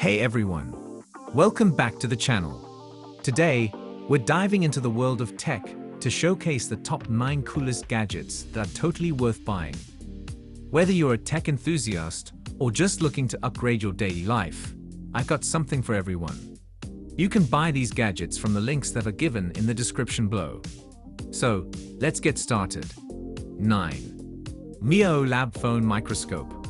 Hey everyone, welcome back to the channel. Today, we're diving into the world of tech to showcase the top 9 coolest gadgets that are totally worth buying. Whether you're a tech enthusiast or just looking to upgrade your daily life, I've got something for everyone. You can buy these gadgets from the links that are given in the description below. So, let's get started. 9. Mio Laab Phone Microscope.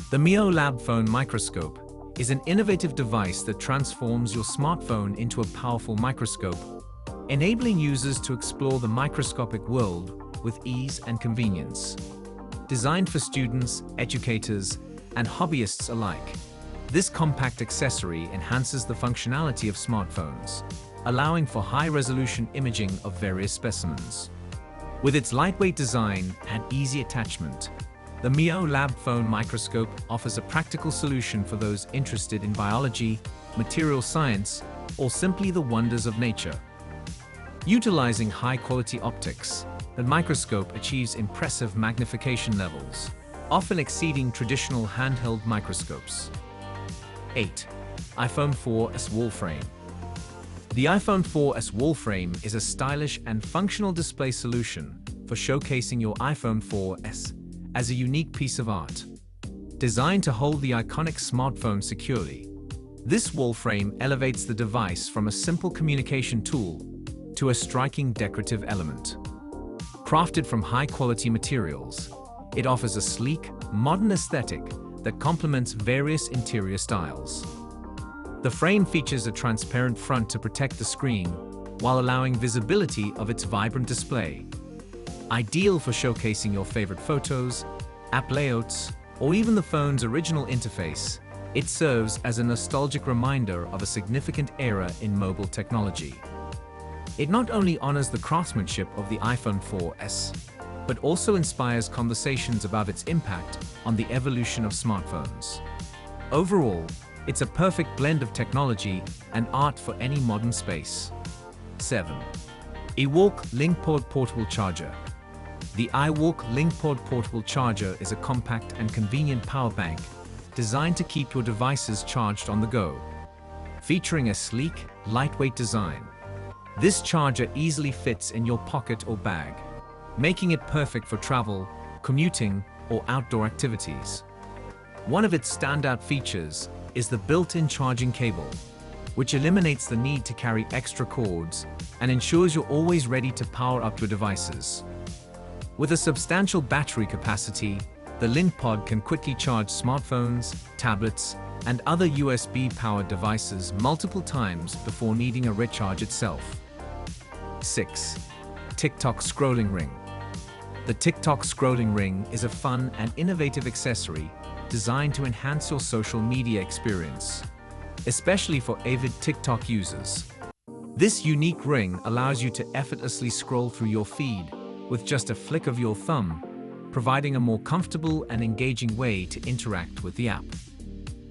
The Mio Laab Phone Microscope is an innovative device that transforms your smartphone into a powerful microscope, enabling users to explore the microscopic world with ease and convenience. Designed for students, educators, and hobbyists alike, this compact accessory enhances the functionality of smartphones, allowing for high-resolution imaging of various specimens. With its lightweight design and easy attachment, the Mio Laab Phone Microscope offers a practical solution for those interested in biology, material science, or simply the wonders of nature. Utilizing high-quality optics, the microscope achieves impressive magnification levels, often exceeding traditional handheld microscopes. 8. iPhone 4S Warframe. The iPhone 4S Warframe is a stylish and functional display solution for showcasing your iPhone 4S as a unique piece of art. Designed to hold the iconic smartphone securely, this wall frame elevates the device from a simple communication tool to a striking decorative element. Crafted from high-quality materials, it offers a sleek, modern aesthetic that complements various interior styles. The frame features a transparent front to protect the screen while allowing visibility of its vibrant display. Ideal for showcasing your favorite photos, app layouts, or even the phone's original interface, it serves as a nostalgic reminder of a significant era in mobile technology. It not only honors the craftsmanship of the iPhone 4S, but also inspires conversations about its impact on the evolution of smartphones. Overall, it's a perfect blend of technology and art for any modern space. 7. iWalk LinkPod Portable Charger. The iWalk LinkPod Portable Charger is a compact and convenient power bank designed to keep your devices charged on the go. Featuring a sleek, lightweight design, this charger easily fits in your pocket or bag, making it perfect for travel, commuting, or outdoor activities. One of its standout features is the built-in charging cable, which eliminates the need to carry extra cords and ensures you're always ready to power up your devices. With a substantial battery capacity, the LinkPod can quickly charge smartphones, tablets, and other USB-powered devices multiple times before needing a recharge itself. 6. TikTok Scrolling Ring. The TikTok Scrolling Ring is a fun and innovative accessory designed to enhance your social media experience, especially for avid TikTok users. This unique ring allows you to effortlessly scroll through your feed with just a flick of your thumb, providing a more comfortable and engaging way to interact with the app.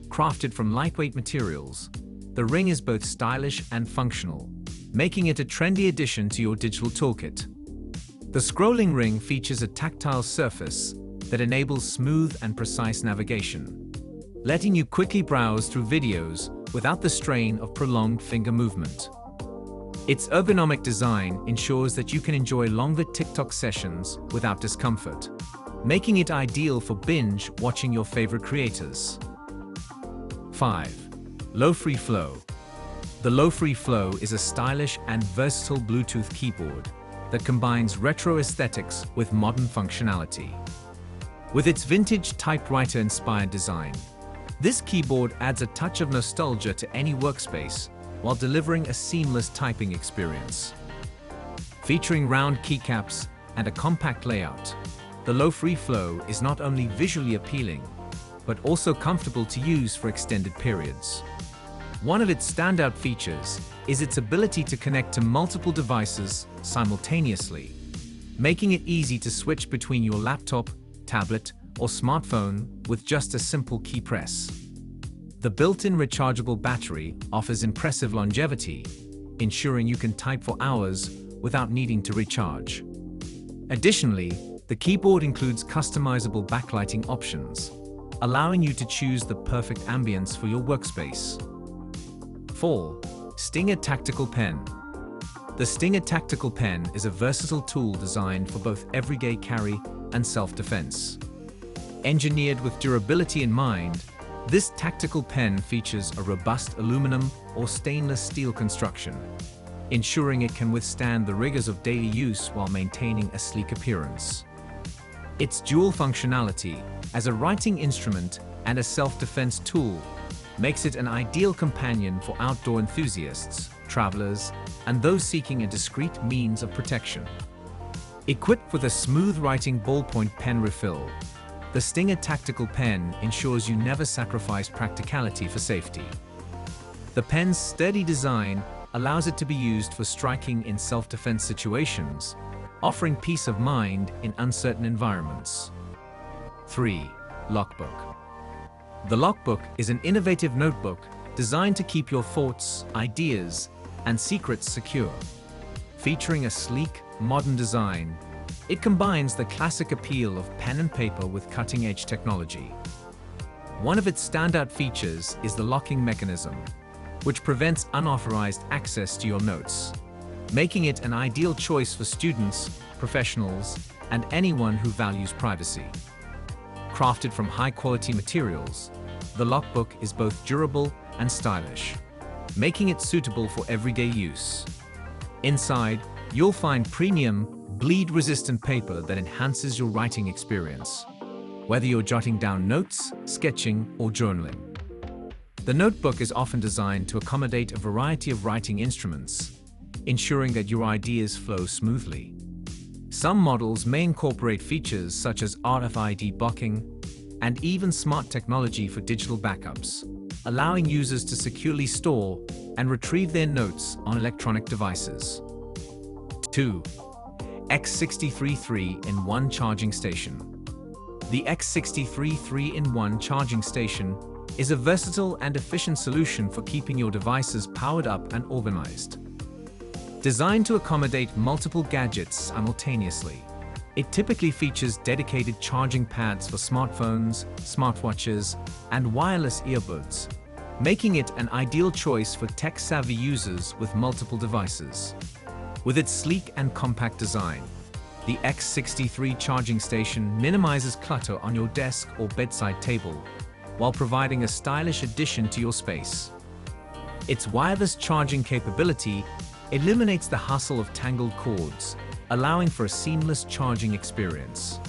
Crafted from lightweight materials, the ring is both stylish and functional, making it a trendy addition to your digital toolkit. The scrolling ring features a tactile surface that enables smooth and precise navigation, letting you quickly browse through videos without the strain of prolonged finger movement. Its ergonomic design ensures that you can enjoy longer TikTok sessions without discomfort, making it ideal for binge-watching your favorite creators. 5. LowF Flow. The LowF Flow is a stylish and versatile Bluetooth keyboard that combines retro aesthetics with modern functionality. With its vintage typewriter-inspired design, this keyboard adds a touch of nostalgia to any workspace while delivering a seamless typing experience. Featuring round keycaps and a compact layout, the LowF Flow is not only visually appealing, but also comfortable to use for extended periods. One of its standout features is its ability to connect to multiple devices simultaneously, making it easy to switch between your laptop, tablet, or smartphone with just a simple key press. The built-in rechargeable battery offers impressive longevity, ensuring you can type for hours without needing to recharge. Additionally, the keyboard includes customizable backlighting options, allowing you to choose the perfect ambience for your workspace. 4. Stinger Tactical Pen. The Stinger Tactical Pen is a versatile tool designed for both everyday carry and self-defense. Engineered with durability in mind, this tactical pen features a robust aluminum or stainless steel construction, ensuring it can withstand the rigors of daily use while maintaining a sleek appearance. Its dual functionality as a writing instrument and a self-defense tool makes it an ideal companion for outdoor enthusiasts, travelers, and those seeking a discreet means of protection. Equipped with a smooth writing ballpoint pen refill, the Stinger Tactical Pen ensures you never sacrifice practicality for safety. The pen's sturdy design allows it to be used for striking in self-defense situations, offering peace of mind in uncertain environments. 3. Logbook. The Logbook is an innovative notebook designed to keep your thoughts, ideas, and secrets secure. Featuring a sleek, modern design, it combines the classic appeal of pen and paper with cutting-edge technology. One of its standout features is the locking mechanism, which prevents unauthorized access to your notes, making it an ideal choice for students, professionals, and anyone who values privacy. Crafted from high-quality materials, the Logbook is both durable and stylish, making it suitable for everyday use. Inside, you'll find premium, bleed-resistant paper that enhances your writing experience, whether you're jotting down notes, sketching, or journaling. The notebook is often designed to accommodate a variety of writing instruments, ensuring that your ideas flow smoothly. Some models may incorporate features such as RFID blocking and even smart technology for digital backups, allowing users to securely store and retrieve their notes on electronic devices. 2. X63 3-in-1 Charging Station. The X63 3-in-1 Charging Station is a versatile and efficient solution for keeping your devices powered up and organized. Designed to accommodate multiple gadgets simultaneously, it typically features dedicated charging pads for smartphones, smartwatches, and wireless earbuds, making it an ideal choice for tech-savvy users with multiple devices. With its sleek and compact design, the X63 Charging Station minimizes clutter on your desk or bedside table, while providing a stylish addition to your space. Its wireless charging capability eliminates the hassle of tangled cords, allowing for a seamless charging experience.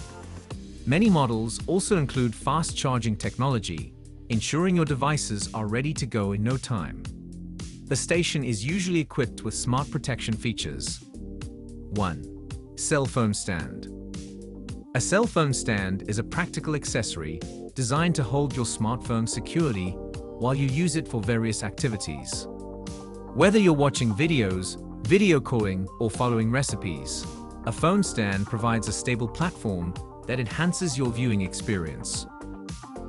Many models also include fast charging technology, ensuring your devices are ready to go in no time. The station is usually equipped with smart protection features. 1. Cell phone stand. A cell phone stand is a practical accessory designed to hold your smartphone securely while you use it for various activities. Whether you're watching videos, video calling, or following recipes, a phone stand provides a stable platform that enhances your viewing experience.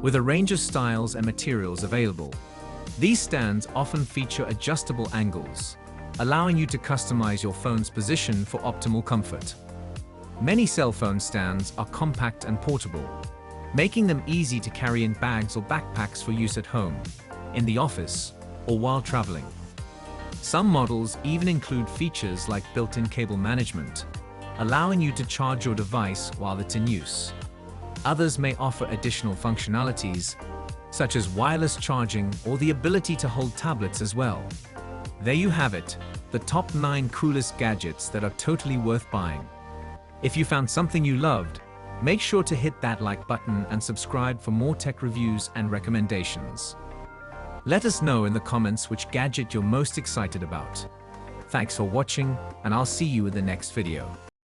With a range of styles and materials available, these stands often feature adjustable angles, allowing you to customize your phone's position for optimal comfort. Many cell phone stands are compact and portable, making them easy to carry in bags or backpacks for use at home, in the office, or while traveling. Some models even include features like built-in cable management, allowing you to charge your device while it's in use. Others may offer additional functionalities, such as wireless charging or the ability to hold tablets as well. There you have it, the top 9 coolest gadgets that are totally worth buying. If you found something you loved, make sure to hit that like button and subscribe for more tech reviews and recommendations. Let us know in the comments which gadget you're most excited about. Thanks for watching, and I'll see you in the next video.